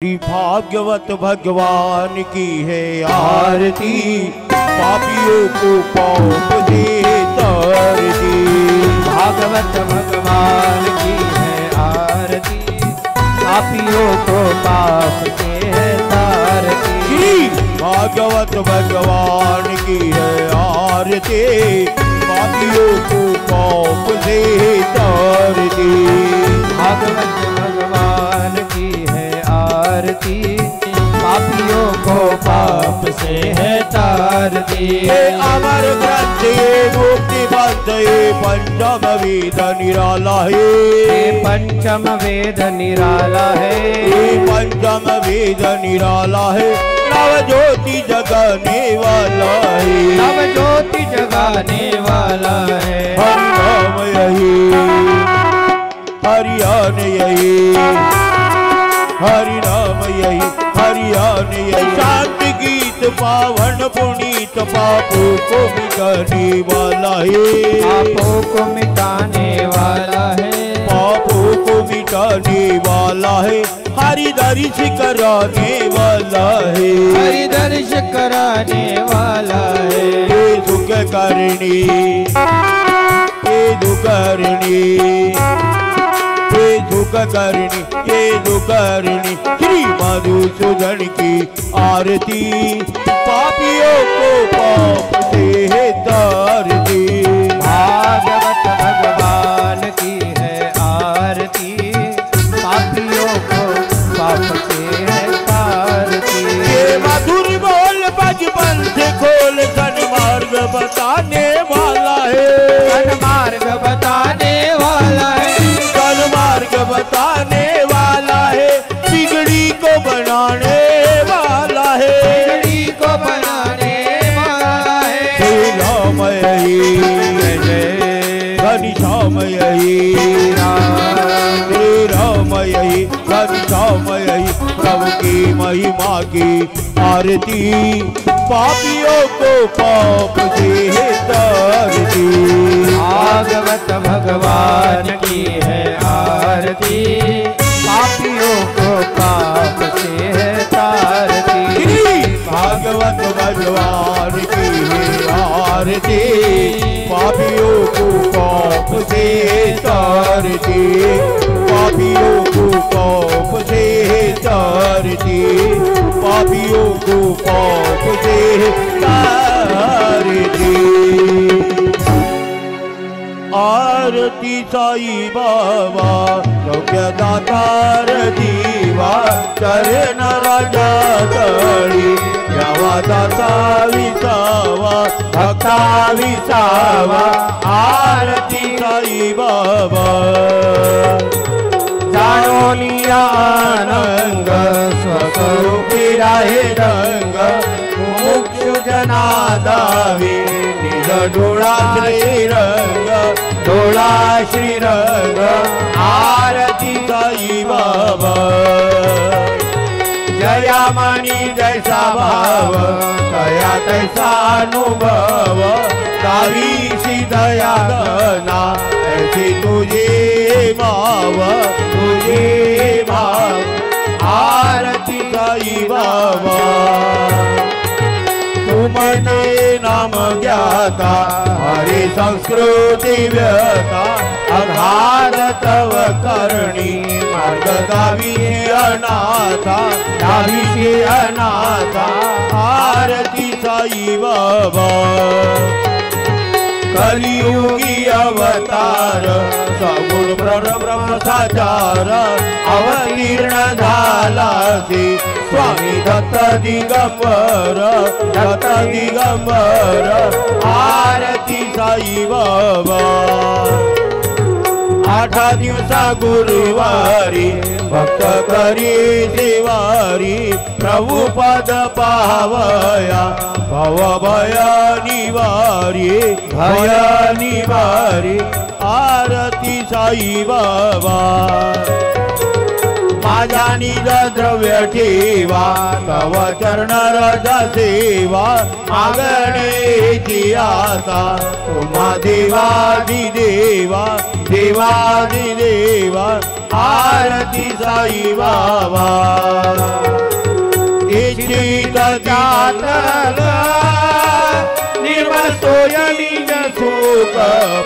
भाग्यवत भगवान की है आरती, पापियों को पाप दे तारती। भागवत भगवान की है आरती, पापियों को पाप से है तारती। भागवत भगवान की है आरती, पापियों को पाप से तारती। भागवत भगवान की है आरती, पापियों को पाप से है तारती। अमर ग्रंथ मुक्ति बंध पंचम वेद निराला है, पंचम वेद निराला है, पंचम वेद निराला है। नव ज्योति जगाने वाला है, नव ज्योति जगाने वाला है। हरि नाम यही, हरियान यही, हरि नाम यही, हरियान यही। शांति गीत पावन पुनीत, पापों को मिटाने वाला है, पापों को मिटाने वाला है, पापों को मिटाने वाला है। हरि दर्श कराने वाला है, हरि दर्श कराने वाला है। ये दुख करनी, ये दुख करनी, ये दुख करनी, ये दुख करनी। श्री मधुसूदन की आरती, पापियों को पाप से है तारती। भागवत भगवान की है आरती, पापियों को पाप से है तारती। ये मधुर बोल बचपन से खोल सन्मार्ग बताने वाला है, सन्मार्ग बताने वाला है, सन्मार्ग बताने वाला है। बिगड़ी को बनाने वाला है, बिगड़ी को बनाने वाला है। श्री राम यही, घनश्याम यही, श्री राम यही, घनश्याम यही। सबकी महिमा की आरती, पापियों को पाप से है तारती। भागवत भगवान की है आरती, पापियों को पाप से है तारती। भागवत भगवान की है आरती, पापियों को पाप से है तारती। पापियों को पाप से है तारती, पापियों को पाप से है तारती। आरती साई बाबा सौख्यदातार दीवा, चरण राजा तळी यावा दाता विसावा, भक्ता विसावा। आरती साई बाबा जाणो लिया आनंद, स्वस्वरूपी राहे रंग। मुमुक्षु जना दावी, निज डोळा श्रीरंग, डोळा श्रीरंग। आरती साई बाबा जयामणी जैसा भाव, कया तैसा अनुभव। दावीसी दया गना, ऐसी तुझे भाव, तुझे भाव। आरती साई बाबा तुमने नाम ज्ञाता, हरि संस्कृती व्यता। अघात तव करणी, मार्ग दावी अनाथा, दावी अनाथा। आरती साई बाबा कलियुगी अवतार, सगुण ब्रह्म साचार। अवतीर्ण झालासी स्वामी दत्त दिगंबर, दत्त दिगंबर। आरती साई बाबा 8 दिवसा गुरुवारी, भक्त करी सेवारी। प्रभु पद पावया, भव भय निवारी, भय निवारी। आरती साई बाबा माझा निज द्रव्य ठेवा, तव चरण रजा सेवा। मागणे आता तुम्हा देवादिदेवा, देवादिदेवा। आरती साई बाबा इच्छित चातल निर्मल सोयनी सुख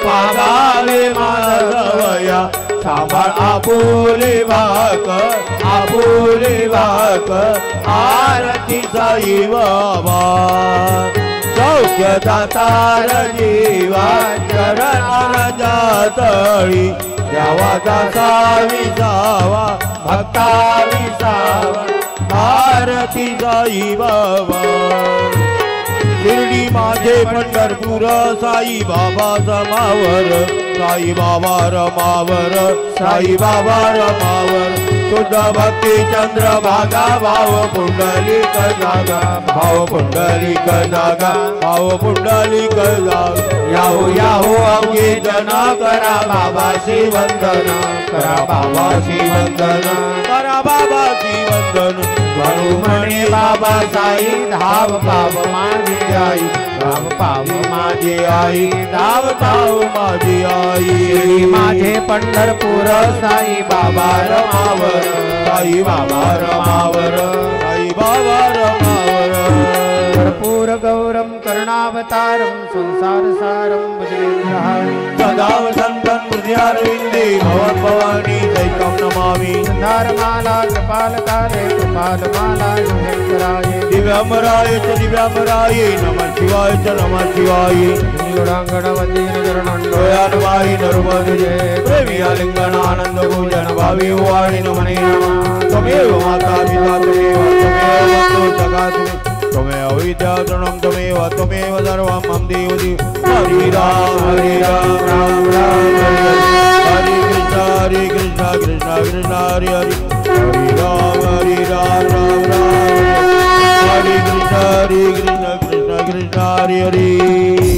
पावावे माधवया सांभाळ आपुले वाक आरती साई बाबा सौख्य दातार जीवा चरण जातळी द्यावा दासा विसावा भक्ता विसावा आरती साई बाबा शिर्डी माझे पंढरपूर साई बाबा समावर साई बाबा रमावर साई बाबा रमावर शुद्ध भक्ती चंद्र भागा भाव पुंडलिक जागा भाव पुंडलिक जागा भाव पुंडलिक जागा याहो याहो अवघे जन करा बाबाशी वंदन करा बाबाशी वंदन करा बाबाशी वंदन म्हणू म्हणे बाबा साई धाव पाव माझी आई धाव पाव माझी आई धाव पाव माझी आई माझे पंढरपूर साई बाबा रमावर साई बाबा रमावर साई बाबा रमावर कर्पूर गौरम करुणावतारम संसार सारम भजनेन्द्रहारी सदा वसंतं हृदयारविन्दे भवन् भवानी दैकं नमामि संधारमाला कृपालकाले कृपालमाला योगेश्वराय दिव्याम्बराय च दिव्याम्बराय नमः शिवाय च नमः शिवाय गुणांगणवतीन चरणोयानुवाहि नर्मदे प्रेमियालिंगन आनंद पूजन भावी वाणी नमने नमः त्वमेव माता पिता त्वमेव वस्तु जगातु त्वमेव विद्याधरणं त्वमेव सर्वं मम देवि हरि राम राम राम हरे कृष्ण कृष्ण कृष्ण हरे हरे हरि राम राम राम हरे कृष्ण कृष्ण कृष्ण हरे हरे